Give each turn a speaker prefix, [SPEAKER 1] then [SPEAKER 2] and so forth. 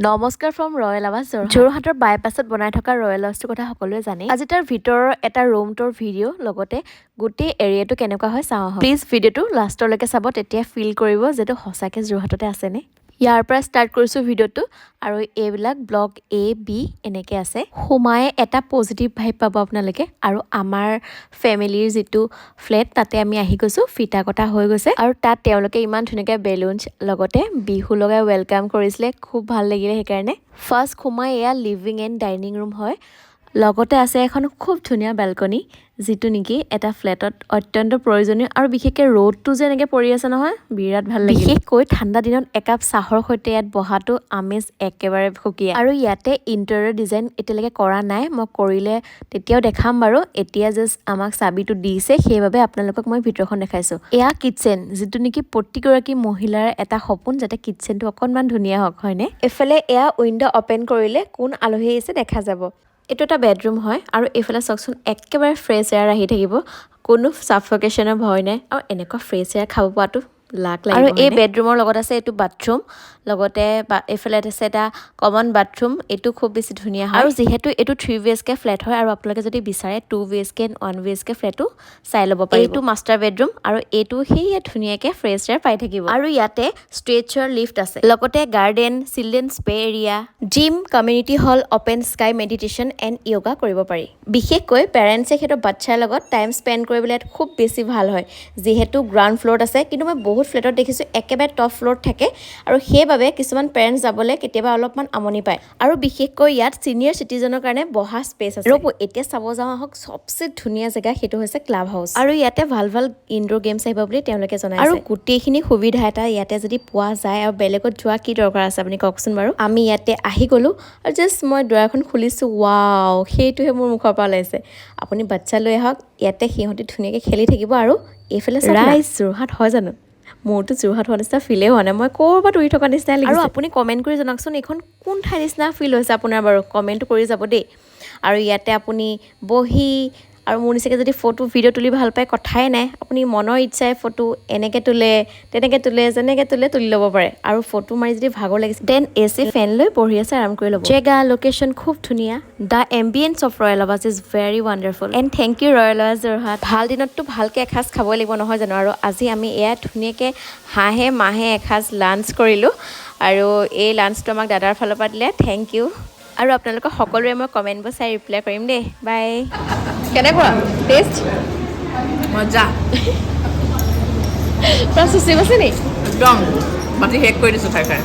[SPEAKER 1] নমস্কাৰ from royal আৱাজ যোৰহাটৰ বাইপাছত বনাই থকা ৰয়েল হাউচটোৰ কথা সকলোৱে জানে। আজি তাৰ ভিতৰৰ এটা ৰুম টুৰ ভিডিঅ' লগতে গোটেই এৰিয়াটো কেনেকুৱা হয় চাওঁ আহক। প্লিজ ভিডিঅ'টো লাষ্টলৈকে চাব, তেতিয়া ফিল কৰিব যেটো সঁচাকে যোৰহাটতে আছেনে। ইয়াৰ পৰা ষ্টাৰ্ট কৰিছোঁ ভিডিঅ'টো আৰু এইবিলাক ব্লক এ বি এনেকৈ আছে। সোমাই এটা পজিটিভ ভাইব পাব আপোনালোকে। আৰু আমাৰ ফেমিলিৰ যিটো ফ্লেট তাতে আমি আহি গৈছোঁ, ফিটা কটা হৈ গৈছে আৰু তাত তেওঁলোকে ইমান ধুনীয়াকৈ বেলুনছ লগতে বিহু লগাই ৱেলকাম কৰিছিলে, খুব ভাল লাগিলে। সেইকাৰণে ফাৰ্ষ্ট সোমাই এয়া লিভিং এণ্ড ডাইনিং ৰুম হয়। লগতে আছে এখন খুব ধুনীয়া বেলকনি, যিটো নেকি এটা ফ্লেটত অত্যন্ত প্ৰয়োজনীয় আৰু বিশেষকৈ ৰ'দটো যে এনেকৈ পৰি আছে নহয়, বিৰাট ভাল লাগে। বিশেষকৈ ঠাণ্ডা দিনত একাপ চাহৰ সৈতে ইয়াত বহাটো আমেজ একেবাৰে সুকীয়া। আৰু ইয়াতে ইণ্টেৰিয়ৰ ডিজাইন এতিয়ালৈকে কৰা নাই, মই কৰিলে তেতিয়াও দেখাম বাৰু। এতিয়া জাষ্ট আমাক চাবিটো দিছে, সেইবাবে আপোনালোকক মই ভিতৰখন দেখাইছোঁ। এয়া কিটচেন, যিটো নেকি প্ৰতিগৰাকী মহিলাৰ এটা সপোন, যাতে কিটচেনটো অকণমান ধুনীয়া হওক, হয়নে। এইফালে এয়া উইণ্ডো অপেন কৰিলে কোন আলহী আহিছে দেখা যাব। এইটো এটা বেডৰুম হয় আৰু এইফালে চাওকচোন একেবাৰে ফ্ৰেছ এয়াৰ আহি থাকিব, কোনো ছাফকেশ্যনৰ ভয় নাই। আৰু এনেকুৱা ফ্ৰেছ এয়াৰ খাব পোৱাটো লাক লাগিব। আৰু এই বেডৰুমৰ লগত আছে এইটো বাথৰুম, লগতে এইফালে আছে এটা কমন বাথৰুম। এইটো খুব বেছি ধুনীয়া হয়। আৰু যিহেতু এইটো 3BHK ফ্লেট হয় আৰু আপোনালোকে যদি বিচাৰে 2BHK 1BHK ফ্লেটো চাই ল'ব পাৰিব। এইটো মাষ্টাৰ বেডৰুম আৰু এইটো সেয়ে ধুনীয়াকৈ ফ্ৰেছ এয়াৰ পাই থাকিব। আৰু ইয়াতে ষ্ট্ৰেচাৰ লিফ্ট আছে, লগতে garden, children's play area, gym, community hall, open sky meditation and yoga কৰিব পাৰি। বিশেষকৈ পেৰেণ্টছে সিহঁতৰ বাচ্ছাৰ লগত টাইম স্পেণ্ড কৰিবলৈ ইয়াত খুব বেছি ভাল হয়, যিহেতু গ্ৰাউণ্ড ফ্ল'ৰত আছে। কিন্তু মই বহুত ফ্লেটত দেখিছোঁ একেবাৰে টপ ফ্ল'ৰত থাকে আৰু সেইবাবে কিছুমান পেৰেণ্টছ যাবলৈ কেতিয়াবা অলপমান আমনি পায়। আৰু বিশেষকৈ ইয়াত ছিনিয়ৰ চিটিজেনৰ কাৰণে বহা স্পেচ আছে। ৰ'ব, এতিয়া চাব যাওঁ আহক চবচে ধুনীয়া জেগা, সেইটো হৈছে ক্লাব হাউচ। আৰু ইয়াতে ভাল ভাল ইনডোৰ গেমছ আহিব বুলি তেওঁলোকে জনাইছে। আৰু গোটেইখিনি সুবিধা এটা ইয়াতে যদি পোৱা যায় আৰু বেলেগত যোৱা কি দৰকাৰ আছে আপুনি কওকচোন বাৰু। আমি ইয়াতে আহি গ'লোঁ আৰু জাষ্ট মই দুৱাৰখন খুলিছোঁ, ৱাও, সেইটোহে মোৰ মুখৰ পৰা ওলাইছে। আপুনি বাচ্ছা লৈ আহক, ইয়াতে সিহঁতি ধুনীয়াকৈ খেলি থাকিব। আৰু এইফালে ৰাইজ যোৰহাট হয় জানো? মোৰতো যোৰহাট হোৱা নিচিনা ফিলেই হোৱা নাই, মই ক'ৰবাত উৰি থকা নিচিনা লাগিছে। আৰু আপুনি কমেণ্ট কৰি জনাওকচোন এইখন কোন ঠাই নিচিনা ফিল হৈছে আপোনাৰ বাৰু, কমেণ্ট কৰি যাব দেই। আৰু ইয়াতে আপুনি বহি আৰু মোৰ নিচিনাকৈ যদি ফটো ভিডিঅ' তুলি ভাল পায়, কথাই নাই, আপুনি মনৰ ইচ্ছাই ফটো এনেকৈ তোলে, তেনেকৈ তোলে, যেনেকৈ তোলে তুলি ল'ব পাৰে। আৰু ফটো মাৰি যদি ভাগৰ লাগিছে দেন AC ফেন লৈ বহি আছে আৰাম কৰি ল'ব। জেগা লোকেশ্যন খুব ধুনীয়া। The ambience of Royal Awaz is very wonderful and thank you Royal Awaz Jorhat. ভাল দিনততো ভালকৈ এসাঁজ খাবই লাগিব নহয় জানো। আৰু আজি আমি এয়া ধুনীয়াকৈ হাঁহে মাহে এসাঁজ লাঞ্চ কৰিলোঁ আৰু এই লাঞ্চটো আমাক দাদাৰ ফালৰ পৰা দিলে, থেংক ইউ। আৰু আপোনালোকৰ সকলোৰে মই কমেণ্টবোৰ চাই ৰিপ্লাই কৰিম দেই। বাই। কেনেকুৱা টেষ্ট?
[SPEAKER 2] মজা
[SPEAKER 1] পুৰা চুচি আছে নি?
[SPEAKER 2] একদম বাতি শেষ কৰি দিছোঁ খাই খাই।